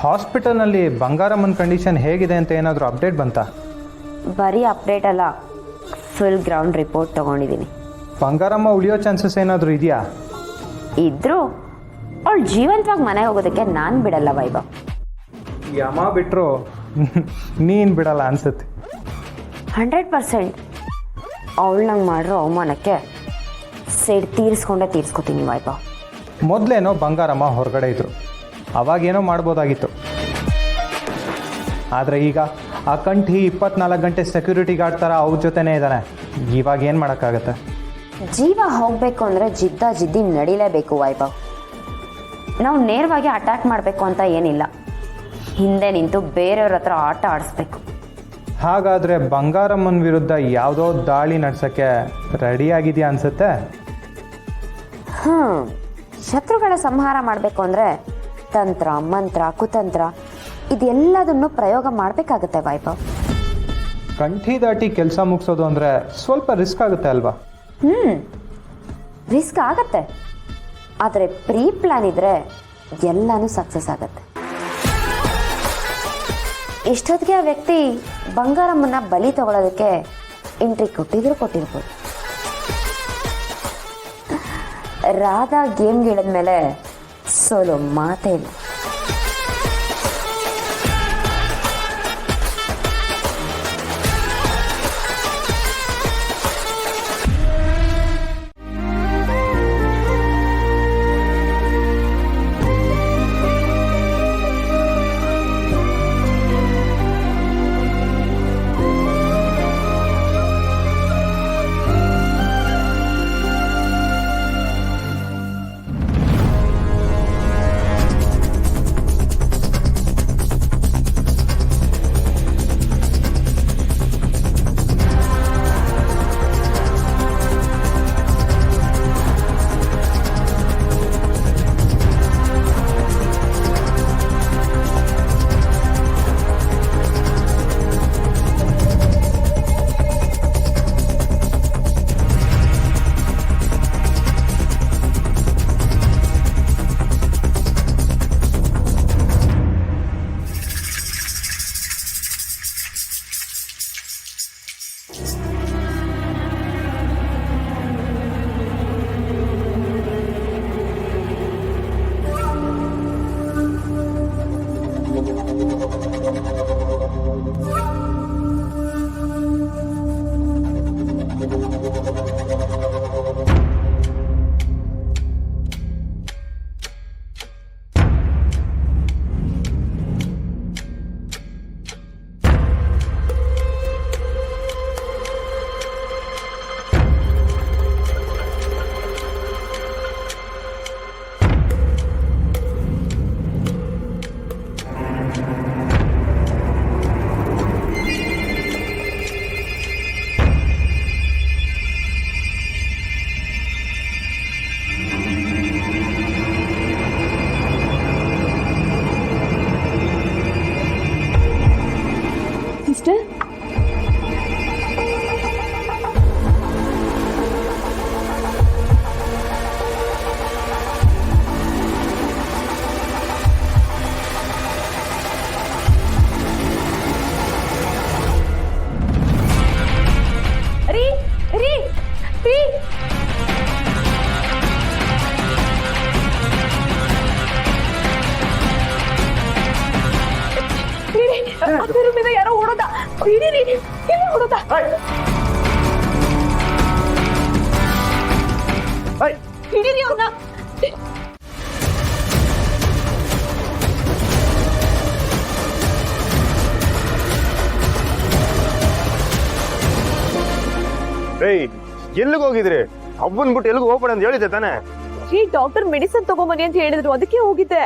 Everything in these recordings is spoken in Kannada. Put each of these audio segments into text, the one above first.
ಹಾಸ್ಪಿಟಲ್ನಲ್ಲಿ ಬಂಗಾರಮ್ಮನ ಕಂಡೀಷನ್ ಹೇಗಿದೆ ಅಂತ ಏನಾದರೂ ಅಪ್ಡೇಟ್ ಬಂತಾ? ಬರೀ ಅಪ್ಡೇಟ್ ಅಲ್ಲ, ಫುಲ್ ಗ್ರೌಂಡ್ ರಿಪೋರ್ಟ್ ತೊಗೊಂಡಿದ್ದೀನಿ. ಬಂಗಾರಮ್ಮ ಉಳಿಯೋ ಚಾನ್ಸಸ್ ಏನಾದರೂ ಇದೆಯಾ? ಇದ್ರೂ ಅವಳು ಜೀವಂತವಾಗಿ ಮನೆಗೆ ಹೋಗೋದಕ್ಕೆ ನಾನು ಬಿಡಲ್ಲ ವೈಭವ್. ಯಮ ಬಿಟ್ಟರು ನೀನು ಬಿಡಲ್ಲ ಅನ್ಸುತ್ತೆ. 100% ಅವಳು ನಂಗೆ ಮಾಡಿರೋ ಅವಮಾನಕ್ಕೆ ಸೇಡ್ ತೀರಿಸ್ಕೋತೀನಿ ವೈಭವ್. ಮೊದಲೇನೋ ಬಂಗಾರಮ್ಮ ಹೊರಗಡೆ ಇದ್ರು, ಅವಾಗೇನೋ ಮಾಡ್ಬೋದಾಗಿತ್ತು. ಆದರೆ ಈಗ ಆ ಕಂಠಿ 24 ಗಂಟೆ ಸೆಕ್ಯೂರಿಟಿ ಗಾರ್ಡ್ ಥರ ಅವ್ರ ಜೊತೆನೇ ಇದ್ದಾನೆ. ಇವಾಗ ಏನು ಮಾಡೋಕ್ಕಾಗತ್ತೆ? ಜೀವ ಹೋಗಬೇಕು ಅಂದರೆ ಜಿದ್ದಿ ನಡಿಲೇಬೇಕು ವೈಭವ್. ನಾವು ನೇರವಾಗಿ ಅಟ್ಯಾಕ್ ಮಾಡಬೇಕು ಅಂತ ಏನಿಲ್ಲ, ಹಿಂದೆ ನಿಂತು ಬೇರೆಯವ್ರ ಹತ್ರ ಆಟ ಆಡಿಸ್ಬೇಕು. ಹಾಗಾದರೆ ಬಂಗಾರಮ್ಮನ ವಿರುದ್ಧ ಯಾವುದೋ ದಾಳಿ ನಡೆಸೋಕ್ಕೆ ರೆಡಿಯಾಗಿದೆಯಾ ಅನಿಸುತ್ತೆ. ಶತ್ರುಗಳ ಸಂಹಾರ ಮಾಡಬೇಕು ಅಂದರೆ ತಂತ್ರ, ಮಂತ್ರ, ಕುತಂತ್ರ ಇದೆಲ್ಲದನ್ನು ಪ್ರಯೋಗ ಮಾಡಬೇಕಾಗತ್ತೆ ವೈಭವ್. ಕಂಠಿ ದಾಟಿ ಕೆಲಸ ಮುಗಿಸೋದು ಅಂದರೆ ಸ್ವಲ್ಪ ರಿಸ್ಕ್ ಆಗುತ್ತೆ ಅಲ್ವಾ? ರಿಸ್ಕ್ ಆಗತ್ತೆ, ಆದರೆ ಪ್ರೀ ಪ್ಲಾನ್ ಇದ್ರೆ ಎಲ್ಲನೂ ಸಕ್ಸಸ್ ಆಗತ್ತೆ. ಇಷ್ಟೊತ್ತಿಗೆ ಆ ವ್ಯಕ್ತಿ ಬಂಗಾರಮ್ಮನ್ನ ಬಲಿ ತಗೊಳ್ಳೋದಕ್ಕೆ ಎಂಟ್ರಿ ಕೊಟ್ಟಿರ್ಬೋದು. ರಾಧಾ ಗೇಮ್ಗೆ ಇಳಿದ್ಮೇಲೆ ಸೋಲೋ ಮಾತೇ ಇಲ್ಲ. ಯಾರೋ ಓಡೋದ, ಓಡೋದ. ಹಿಡೀರಿ ಅವ್ರನ್ನ. ಎಲ್ಲಿಗೆ ಹೋಗಿದ್ರಿ? ಅವ್ವನ್ ಬಿಟ್ಟು ಎಲ್ಲಿಗೆ ಹೋಗ್ಬೇಡ ಅಂತ ಹೇಳಿದ್ದೆ ತಾನೆ? ಡಾಕ್ಟರ್ ಮೆಡಿಸಿನ್ ತಗೊಂಬನ್ನಿ ಅಂತ ಹೇಳಿದ್ರು, ಅದಕ್ಕೆ ಹೋಗಿದ್ದೆ.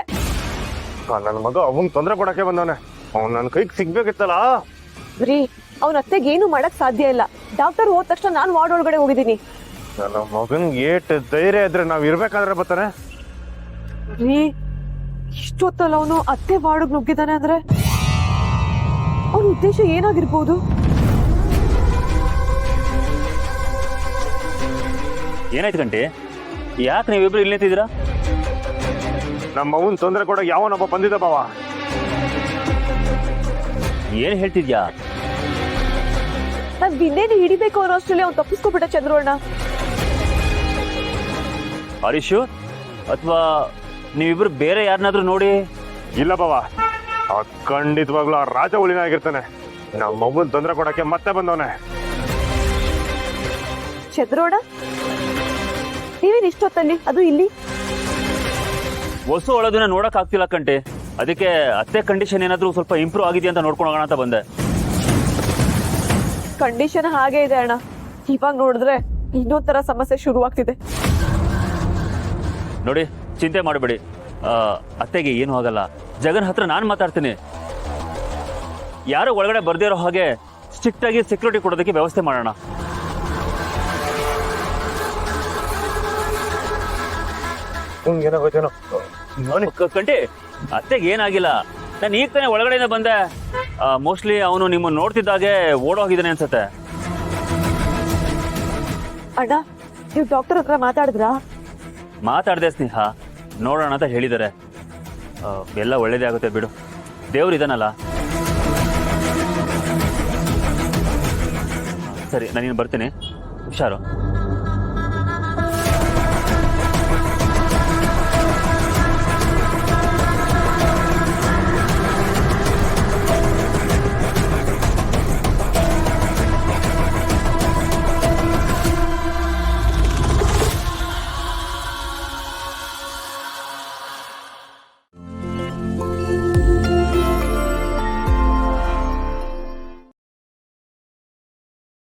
ನನ್ನ ಮಗ ಅವನ್ ತೊಂದರೆ ಕೊಡಕ್ಕೆ ಬಂದವನೆ, ಅವ್ನು ನನ್ನ ಕೈಗೆ ಸಿಗ್ಬೇಕಿತ್ತಲ್ಲ. ರೀ, ಅವ್ನ ಅತ್ತೆಗೆ ಏನು ಮಾಡಕ್ ಸಾಧ್ಯ ಇಲ್ಲ. ಡಾಕ್ಟರ್ ಹೋದ ತಕ್ಷಣ ನಾನು ವಾರ್ಡ್ ಒಳಗಡೆ ಹೋಗಿದ್ದೀನಿ. ನನ್ನ ಮಗನ್ಗೆ ಏಟ್ ಧೈರ್ಯ ಇದ್ರೆ ನಾವ್ ಇರ್ಬೇಕಾದ್ರೆ ಬರ್ತಾನೆ. ರೀ, ಇಷ್ಟೊತ್ತಲ್ಲ ಅವನು ಅತ್ತೆ ವಾರ್ಡ್ಗೆ ನುಗ್ಗಿದ್ದಾನೆ ಅಂದ್ರೆ ಅವನ ಉದ್ದೇಶ ಏನಾಗಿರ್ಬೋದು? ಏನಾಯ್ತು ಗಂಟೆ? ಯಾಕೆ ನೀವಿಬ್ರು ಇಲ್ಲಿ ನಿಂತಿದ್ದೀರಾ? ನಮ್ಮ ಅವನ್ ತೊಂದರೆ ಕೊಡೋಕೆ ಯಾವನೊಬ್ಬ ಬಂದಿದ್ದ ಬಾವ. ಏನ್ ಹೇಳ್ತಿದ್ಯಾ? ನಾನ್ ಬಿಂದೇನೆ ಹಿಡಿಬೇಕು ಅನ್ನೋ ಅಷ್ಟರಲ್ಲಿ ಅವ್ನು ತಪ್ಪಿಸ್ಕೊಬಿಟ್ಟ ಚಂದ್ರು ಅಣ್ಣ. ಹರೀಶು ಅಥವಾ ನೀವಿಬ್ರು ಬೇರೆ ಯಾರನ್ನಾದ್ರೂ ನೋಡಿ? ಇಲ್ಲ ಬಾವ, ಖಂಡಿತವಾಗ್ಲೂ ಆ ರಾಜ ಹುಲಿನ ಆಗಿರ್ತಾನೆ. ನಮ್ಮ ಮಗುನ್ ತೊಂದರೆ ಕೊಡಕ್ಕೆ ಮತ್ತೆ ಬಂದವನೆ. ಚಂದ್ರು ಅಣ್ಣ, ನೀವೇನ್ ಇಷ್ಟೊತ್ತಲ್ಲಿ ಅದು ಇಲ್ಲಿ? ಹೊಸ ಒಳದನ್ನ ನೋಡಕ್ ಆಗ್ತಿಲ್ಲ ಕಂಟಿ. ಅದಕ್ಕೆ ಅತ್ತೆ ಕಂಡೀಷನ್ ಏನಾದ್ರೂ ಸ್ವಲ್ಪ ಇಂಪ್ರೂವ್ ಆಗಿದೆಯಾ ಅಂತ ನೋಡ್ಕೊಂಡು ಹೋಗೋಣ ಅಂತ ಬಂದೆ. ಕಂಡೀಷನ್ ಹಾಗೆ ಇದೆ ಅಣ್ಣ. ಇವಾಗ ನೋಡಿದ್ರೆ ಇನ್ನೊಂಥರ ಸಮಸ್ಯೆ ಶುರುವಾಗ್ತಿದೆ. ನೋಡಿ, ಚಿಂತೆ ಮಾಡಬೇಡಿ. ಅತ್ತೆಗೆ ಏನು ಆಗಲ್ಲ. ಜಗನ್ ಹತ್ರ ನಾನು ಮಾತಾಡ್ತೀನಿ. ಯಾರು ಒಳಗಡೆ ಬರ್ದೇ ಇರೋ ಹಾಗೆ ಸ್ಟ್ರಿಕ್ಟ್ ಆಗಿ ಸೆಕ್ಯೂರಿಟಿ ಕೊಡೋದಕ್ಕೆ ವ್ಯವಸ್ಥೆ ಮಾಡೋಣ. ಏನಾಗೋಯ್ತೇನೋ ಕಂಟಿ, ಅತ್ತೆಗೆ ಏನಾಗಿಲ್ಲ. ನಾನು ಈಗ ತಾನೇ ಒಳಗಡೆಯಿಂದ ಬಂದೆ. ಮೋಸ್ಟ್ಲಿ ಅವನು ನಿಮ್ಮನ್ನು ನೋಡ್ತಿದ್ದಾಗೆ ಓಡೋಗಿದ್ದಾನೆ ಅನ್ಸತ್ತೆ. ಅಣ್ಣ, ನೀವು ಡಾಕ್ಟರ್ ಹತ್ರ ಮಾತಾಡಿದ್ರಾ? ಮಾತಾಡ್ದೆ ಸ್ನೇಹ, ನೋಡೋಣ ಅಂತ ಹೇಳಿದ್ದಾರೆ. ಎಲ್ಲ ಒಳ್ಳೇದೇ ಆಗುತ್ತೆ ಬಿಡು. ದೇವ್ರು ಇದಾನಲ್ಲ. ಸರಿ, ನಾನಿನ್ನು ಬರ್ತೀನಿ. ಹುಷಾರು.